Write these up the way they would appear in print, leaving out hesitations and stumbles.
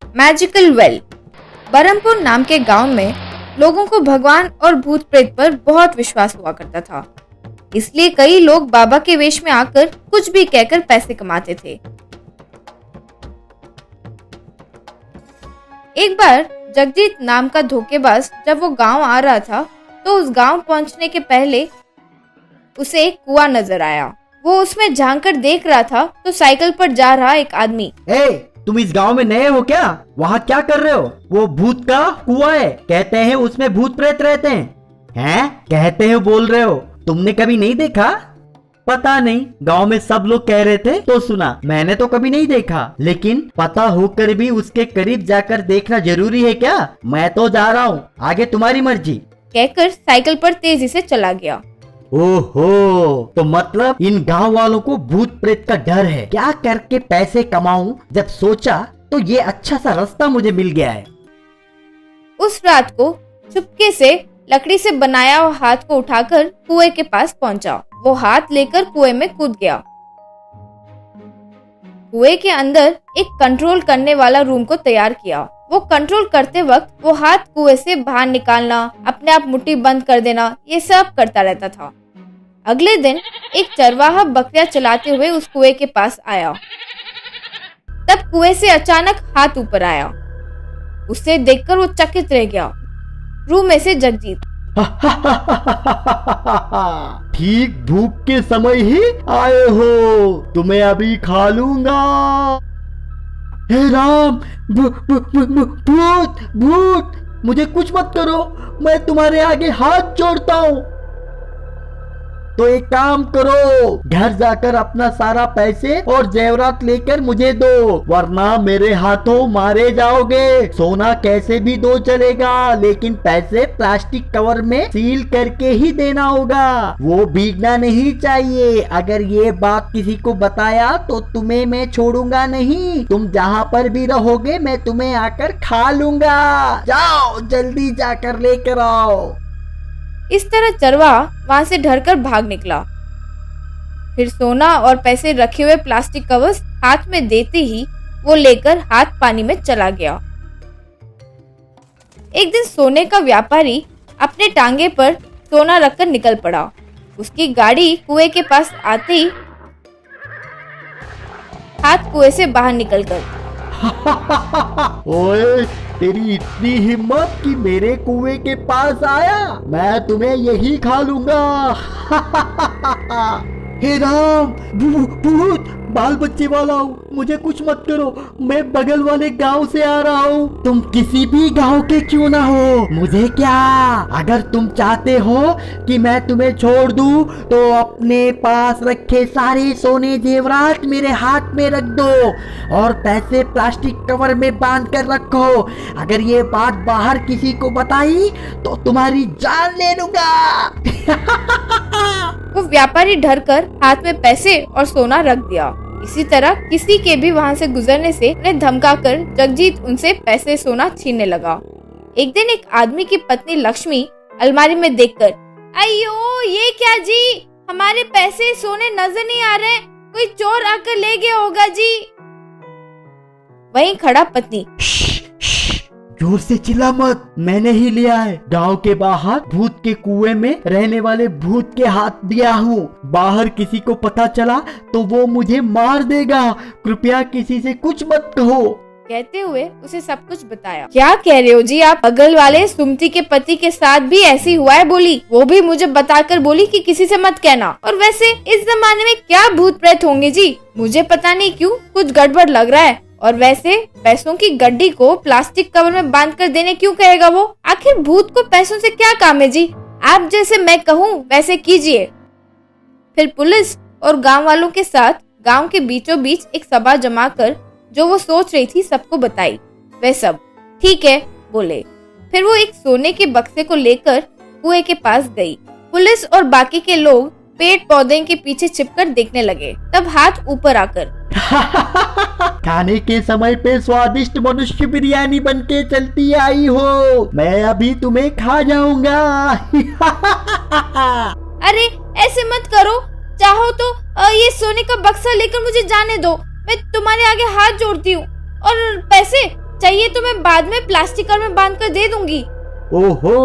Magical well. Barhampur नाम के गांव में लोगों को भगवान और भूत प्रेत पर बहुत विश्वास हुआ करता था, इसलिए कई लोग बाबा के वेश में आकर कुछ भी कहकर पैसे कमाते थे। एक बार जगजीत नाम का धोखेबाज जब वो गांव आ रहा था तो उस गांव पहुंचने के पहले उसे एक कुआं नजर आया। वो उसमें झांक कर देख रहा था तो साइकिल पर जा रहा एक आदमी, तुम इस गांव में नए हो क्या? वहाँ क्या कर रहे हो? वो भूत का कुआं है, कहते हैं उसमें भूत प्रेत रहते हैं। कहते हैं बोल रहे हो, तुमने कभी नहीं देखा? पता नहीं, गांव में सब लोग कह रहे थे तो सुना, मैंने तो कभी नहीं देखा। लेकिन पता होकर भी उसके करीब जाकर देखना जरूरी है क्या? मैं तो जा रहा हूँ, आगे तुम्हारी मर्जी, कहकर साइकिल पर तेजी से चला गया। ओहो, तो मतलब इन गांव वालों को भूत प्रेत का डर है। क्या करके पैसे कमाऊं? जब सोचा तो ये अच्छा सा रास्ता मुझे मिल गया है। उस रात को चुपके से लकड़ी से बनाया हुआ हाथ को उठाकर कुएं के पास पहुंचा। वो हाथ लेकर कुएं में कूद गया। कुएं के अंदर एक कंट्रोल करने वाला रूम को तैयार किया। वो कंट्रोल करते वक्त वो हाथ कुएं से बाहर निकालना, अपने आप मुट्ठी बंद कर देना, ये सब करता रहता था। अगले दिन एक चरवाहा बकरियां चलाते हुए उस कुएं के पास आया। तब कुएं से अचानक हाथ ऊपर आया। उसे देखकर वो चकित रह गया। रूम में से जगजीत, ठीक भूख के समय ही आए हो, तुम्हें अभी खा लूंगा। हे राम, भूत भूत, मुझे कुछ मत करो, मैं तुम्हारे आगे हाथ जोड़ता हूँ। तो एक काम करो, घर जाकर अपना सारा पैसे और जेवरात लेकर मुझे दो, वरना मेरे हाथों मारे जाओगे। सोना कैसे भी दो चलेगा, लेकिन पैसे प्लास्टिक कवर में सील करके ही देना होगा, वो भीगना नहीं चाहिए। अगर ये बात किसी को बताया तो तुम्हें मैं छोड़ूंगा नहीं, तुम जहाँ पर भी रहोगे मैं तुम्हें आकर खा लूंगा। जाओ जल्दी जाकर लेकर आओ। इस तरह चरवाहा वहां से डरकर भाग निकला। फिर सोना और पैसे रखे हुए प्लास्टिक कवर्स हाथ में देते ही वो लेकर हाथ पानी में चला गया। एक दिन सोने का व्यापारी अपने टांगे पर सोना रखकर निकल पड़ा। उसकी गाड़ी कुएं के पास आते ही हाथ कुएं से बाहर निकलकर, ओए, तेरी इतनी हिम्मत कि मेरे कुएं के पास आया, मैं तुम्हें यही खा लूंगा। हे राम, भूत, बाल बच्चे वाला हूँ, मुझे कुछ मत करो, मैं बगल वाले गांव से आ रहा हूँ। तुम किसी भी गांव के क्यों ना हो, मुझे क्या? अगर तुम चाहते हो कि मैं तुम्हें छोड़ दूँ तो अपने पास रखे सारे सोने जेवरात मेरे हाथ में रख दो और पैसे प्लास्टिक कवर में बांध कर रखो। अगर ये बात बाहर किसी को बताई तो तुम्हारी जान ले लूंगा। वो व्यापारी डरकर हाथ में पैसे और सोना रख दिया। इसी तरह किसी के भी वहां से गुजरने से उन्हें धमकाकर जगजीत उनसे पैसे सोना छीनने लगा। एक दिन एक आदमी की पत्नी लक्ष्मी अलमारी में देखकर, अयो ये क्या जी, हमारे पैसे सोने नजर नहीं आ रहे, कोई चोर आकर ले गया होगा जी। वहीं खड़ा पत्नी, जोर से चिल्ला मत, मैंने ही लिया है। गांव के बाहर भूत के कुएं में रहने वाले भूत के हाथ दिया हूँ। बाहर किसी को पता चला तो वो मुझे मार देगा, कृपया किसी से कुछ मत कहो। कहते हुए उसे सब कुछ बताया। क्या कह रहे हो जी आप? बगल वाले सुमति के पति के साथ भी ऐसी हुआ है बोली, वो भी मुझे बताकर बोली कि किसी से मत कहना। और वैसे इस जमाने में क्या भूत प्रेत होंगे जी, मुझे पता नहीं क्यों कुछ गड़बड़ लग रहा है। और वैसे पैसों की गड्डी को प्लास्टिक कवर में बांध कर देने क्यों कहेगा वो? आखिर भूत को पैसों से क्या काम है जी? आप जैसे मैं कहूँ वैसे कीजिए। फिर पुलिस और गांव वालों के साथ गांव के बीचों बीच एक सभा जमा कर जो वो सोच रही थी सबको बताई। वे सब ठीक है बोले। फिर वो एक सोने के बक्से को लेकर कुएं के पास गई। पुलिस और बाकी के लोग पेड़ पौधे के पीछे छिपकर देखने लगे। तब हाथ ऊपर आकर, खाने के समय पे स्वादिष्ट मनुष्य बिरयानी बनके चलती आई हो, मैं अभी तुम्हें खा जाऊंगा। अरे ऐसे मत करो, चाहो तो ये सोने का बक्सा लेकर मुझे जाने दो, मैं तुम्हारे आगे हाथ जोड़ती हूँ। और पैसे चाहिए तो मैं बाद में प्लास्टिक कवर में बांध कर दे दूंगी। ओहो,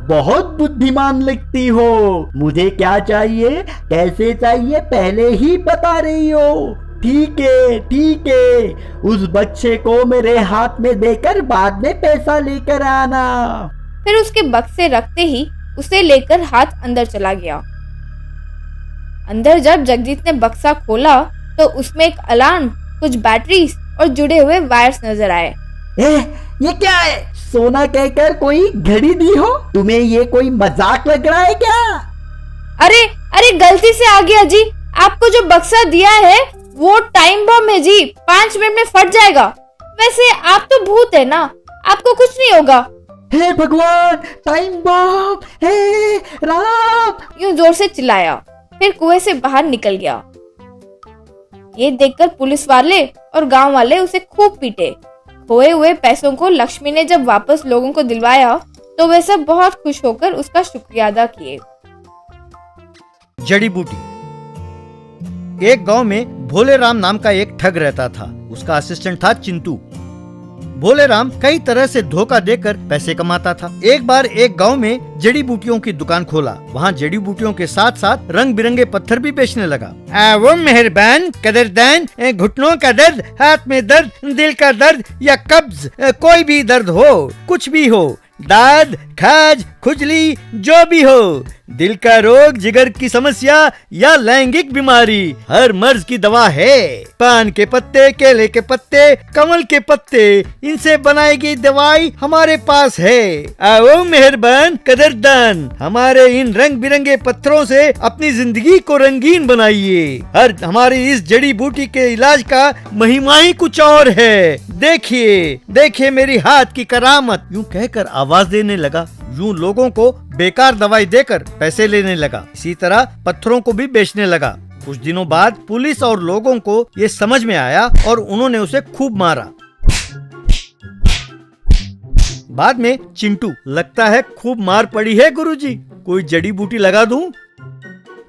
बहुत बुद्धिमान लगती हो। मुझे क्या चाहिए, कैसे चाहिए, पहले ही बता रही हो। ठीक है, ठीक है, उस बच्चे को मेरे हाथ में देकर बाद में पैसा लेकर आना। फिर उसके बक्से रखते ही उसे लेकर हाथ अंदर चला गया। अंदर जब जगजीत ने बक्सा खोला तो उसमें एक अलार्म, कुछ बैटरीज और जुड़े हुए वायर्स नजर आए। ये क्या है? सोना कहकर कोई घड़ी दी हो? तुम्हें ये कोई मजाक लग रहा है क्या? अरे अरे, गलती से आ गया जी। आपको जो बक्सा दिया है वो टाइम बम है जी, 5 मिनट में फट जाएगा। वैसे आप तो भूत है ना, आपको कुछ नहीं होगा। हे भगवान, टाइम बम, हे राम, यूं जोर से चिल्लाया, फिर कुएं से बाहर निकल गया। ये देखकर पुलिस वाले और गांव वाले उसे खूब पीटे। खोए हुए पैसों को लक्ष्मी ने जब वापस लोगों को दिलवाया तो वे सब बहुत खुश होकर उसका शुक्रिया अदा किए। जड़ी बूटी। एक गांव में भोले राम नाम का एक ठग रहता था। उसका असिस्टेंट था चिंटू। भोले राम कई तरह से धोखा देकर पैसे कमाता था। एक बार एक गांव में जड़ी बूटियों की दुकान खोला। वहाँ जड़ी बूटियों के साथ साथ रंग बिरंगे पत्थर भी बेचने लगा। वो मेहरबान, कदरदान, घुटनों का दर्द, हाथ में दर्द, दिल का दर्द या कब्ज, कोई भी दर्द हो, कुछ भी हो, दाद, खाज, खुजली, जो भी हो, दिल का रोग, जिगर की समस्या या लैंगिक बीमारी, हर मर्ज की दवा है। पान के पत्ते, केले के पत्ते, कमल के पत्ते, इनसे बनाई गई दवाई हमारे पास है। आओ मेहरबान, कदरदान, हमारे इन रंग बिरंगे पत्थरों से अपनी जिंदगी को रंगीन बनाइए। हर हमारी इस जड़ी बूटी के इलाज का महिमा ही कुछ और है। देखिए, देखिए मेरी हाथ की करामत। यूं कहकर आवाज देने लगा। यूं लोगों को बेकार दवाई देकर पैसे लेने लगा। इसी तरह पत्थरों को भी बेचने लगा। कुछ दिनों बाद पुलिस और लोगों को ये समझ में आया और उन्होंने उसे खूब मारा। बाद में चिंटू, लगता है खूब मार पड़ी है गुरुजी, कोई जड़ी बूटी लगा दूं?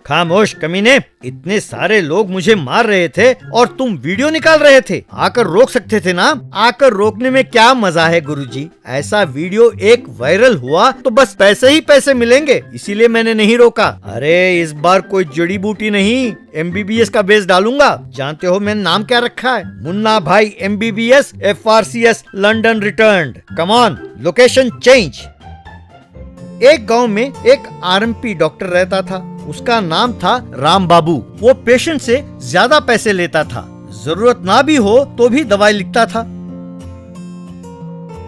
खामोश कमीने, इतने सारे लोग मुझे मार रहे थे और तुम वीडियो निकाल रहे थे। आकर रोक सकते थे ना। आकर रोकने में क्या मजा है गुरुजी? ऐसा वीडियो एक वायरल हुआ तो बस पैसे ही पैसे मिलेंगे, इसीलिए मैंने नहीं रोका। अरे इस बार कोई जड़ी बूटी नहीं, MBBS का बेस डालूंगा। जानते हो मैंने नाम क्या रखा है? मुन्ना भाई MBBS FRCS London returned. Come on, location change. एक गांव में एक RMP डॉक्टर रहता था। उसका नाम था राम बाबू। वो पेशेंट से ज्यादा पैसे लेता था। जरूरत ना भी हो तो भी दवाई लिखता था।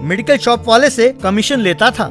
मेडिकल शॉप वाले से कमीशन लेता था।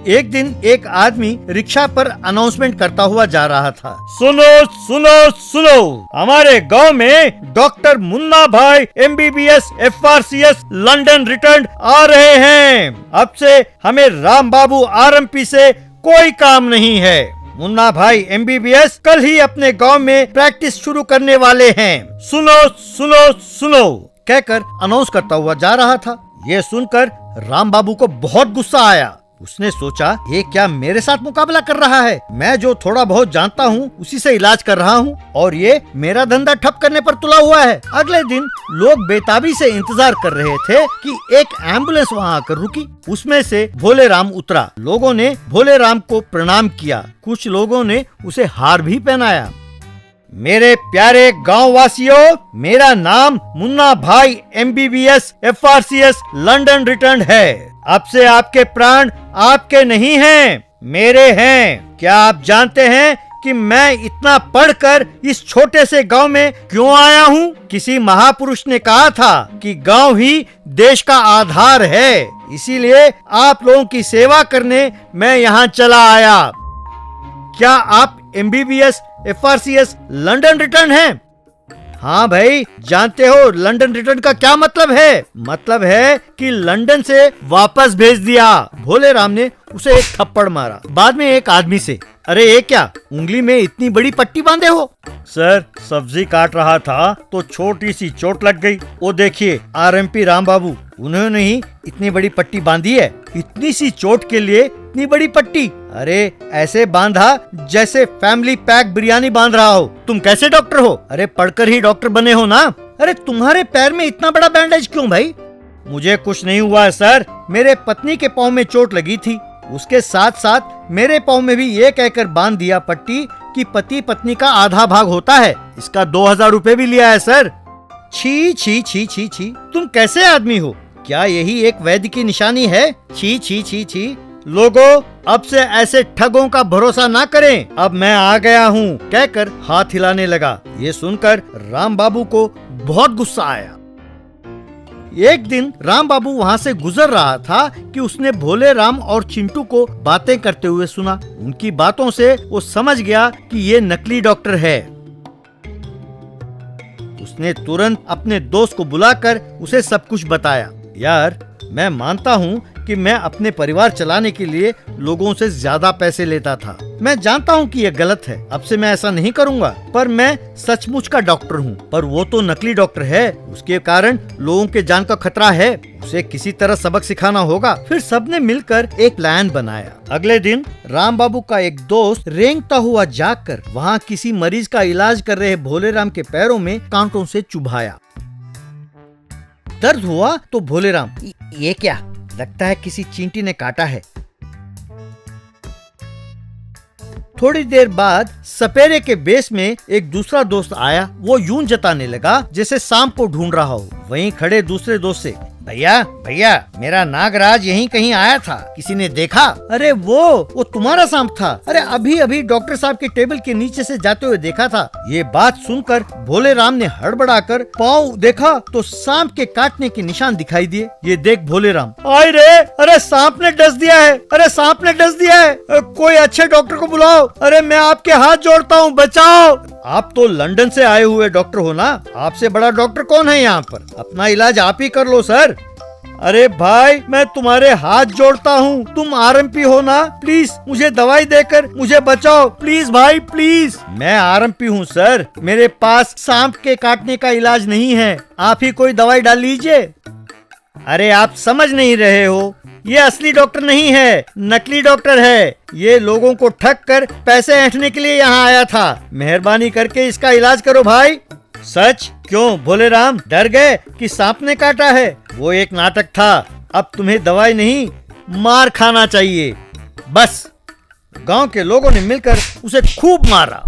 एक दिन एक आदमी रिक्शा पर अनाउंसमेंट करता हुआ जा रहा था। सुनो सुनो सुनो, हमारे गांव में डॉक्टर मुन्ना भाई MBBS FRCS लंदन रिटर्न आ रहे हैं। अब से हमें राम बाबू RMP से कोई काम नहीं है। मुन्ना भाई MBBS कल ही अपने गांव में प्रैक्टिस शुरू करने वाले हैं। सुनो सुनो सुनो कहकर अनाउंस करता हुआ जा रहा था। ये सुनकर राम बाबू को बहुत गुस्सा आया। उसने सोचा, ये क्या मेरे साथ मुकाबला कर रहा है? मैं जो थोड़ा बहुत जानता हूँ उसी से इलाज कर रहा हूँ और ये मेरा धंधा ठप करने पर तुला हुआ है। अगले दिन लोग बेताबी से इंतजार कर रहे थे कि एक एम्बुलेंस वहाँ आकर रुकी। उसमें से भोले राम उतरा। लोगों ने भोले राम को प्रणाम किया। कुछ लोगों ने उसे हार भी पहनाया। मेरे प्यारे गांव वासियों, मेरा नाम मुन्ना भाई MBBS FRCS लंदन रिटर्न है। अब से आपके प्राण आपके नहीं हैं, मेरे हैं। क्या आप जानते हैं कि मैं इतना पढ़कर इस छोटे से गांव में क्यों आया हूँ? किसी महापुरुष ने कहा था कि गांव ही देश का आधार है। इसीलिए आप लोगों की सेवा करने मैं यहाँ चला आया। क्या आप MBBS FRCS लंदन रिटर्न हैं? हाँ भाई, जानते हो लंदन रिटर्न का क्या मतलब है? मतलब है कि लंदन से वापस भेज दिया। भोले राम ने उसे एक थप्पड़ मारा। बाद में एक आदमी से, अरे ये क्या, उंगली में इतनी बड़ी पट्टी बांधे हो? सर, सब्जी काट रहा था तो छोटी सी चोट लग गई। वो देखिए RMP राम बाबू, उन्होंने ही इतनी बड़ी पट्टी बांधी है। इतनी सी चोट के लिए इतनी बड़ी पट्टी? अरे ऐसे बांधा जैसे फैमिली पैक बिरयानी बांध रहा हो। तुम कैसे डॉक्टर हो? अरे पढ़कर ही डॉक्टर बने हो ना। अरे तुम्हारे पैर में इतना बड़ा बैंडेज क्यों भाई? मुझे कुछ नहीं हुआ है सर, मेरे पत्नी के पाँव में चोट लगी थी। उसके साथ साथ मेरे पाँव में भी ये कहकर बांध दिया पट्टी कि पति पत्नी का आधा भाग होता है। इसका 2000 रुपए भी लिया है सर। छी छी छी छी छी, तुम कैसे आदमी हो? क्या यही एक वैद्य की निशानी है? छी छी छी छी। लोगों, अब से ऐसे ठगों का भरोसा ना करें, अब मैं आ गया हूँ कहकर हाथ हिलाने लगा। ये सुनकर राम बाबू को बहुत गुस्सा आया। एक दिन राम बाबू वहाँ से गुजर रहा था कि उसने भोले राम और चिंटू को बातें करते हुए सुना। उनकी बातों से वो समझ गया कि ये नकली डॉक्टर है। उसने तुरंत अपने दोस्त को बुलाकर उसे सब कुछ बताया। यार, मैं मानता हूँ कि मैं अपने परिवार चलाने के लिए लोगों से ज्यादा पैसे लेता था। मैं जानता हूँ कि यह गलत है, अब से मैं ऐसा नहीं करूँगा। पर मैं सचमुच का डॉक्टर हूँ। पर वो तो नकली डॉक्टर है, उसके कारण लोगों के जान का खतरा है। उसे किसी तरह सबक सिखाना होगा। फिर सबने मिलकर एक प्लान बनाया। अगले दिन राम बाबू का एक दोस्त रेंगता हुआ जाकर वहाँ किसी मरीज का इलाज कर रहे भोले राम के पैरों में कांटों से चुभाया। दर्द हुआ तो भोले राम, ये क्या? लगता है किसी चींटी ने काटा है। थोड़ी देर बाद सपेरे के बेस में एक दूसरा दोस्त आया। वो यूं जताने लगा जैसे सांप को ढूंढ रहा हो। वहीं खड़े दूसरे दोस्त से, भैया भैया, मेरा नागराज यहीं कहीं आया था, किसी ने देखा? अरे वो तुम्हारा सांप था। अरे अभी अभी डॉक्टर साहब के टेबल के नीचे से जाते हुए देखा था। ये बात सुनकर भोले राम ने हड़बड़ाकर पाँव देखा तो सांप के काटने के निशान दिखाई दिए। ये देख भोले राम, आय रे, अरे सांप ने डस दिया है, अरे सांप ने डस दिया है, कोई अच्छे डॉक्टर को बुलाओ। अरे मैं आपके हाथ जोड़ता हूँ, बचाओ। आप तो लंदन से आए हुए डॉक्टर हो ना, आपसे बड़ा डॉक्टर कौन है यहाँ पर? अपना इलाज आप ही कर लो सर। अरे भाई, मैं तुम्हारे हाथ जोड़ता हूँ, तुम आरएमपी हो ना, प्लीज मुझे दवाई देकर मुझे बचाओ, प्लीज भाई प्लीज। मैं आरएमपी हूँ सर, मेरे पास सांप के काटने का इलाज नहीं है, आप ही कोई दवाई डाल लीजिए। अरे आप समझ नहीं रहे हो, ये असली डॉक्टर नहीं है, नकली डॉक्टर है। ये लोगों को ठग कर पैसे ऐंठने के लिए यहाँ आया था। मेहरबानी करके इसका इलाज करो भाई। सच? क्यों भोले राम, डर गए कि सांप ने काटा है? वो एक नाटक था, अब तुम्हें दवाई नहीं मार खाना चाहिए। बस गांव के लोगों ने मिलकर उसे खूब मारा।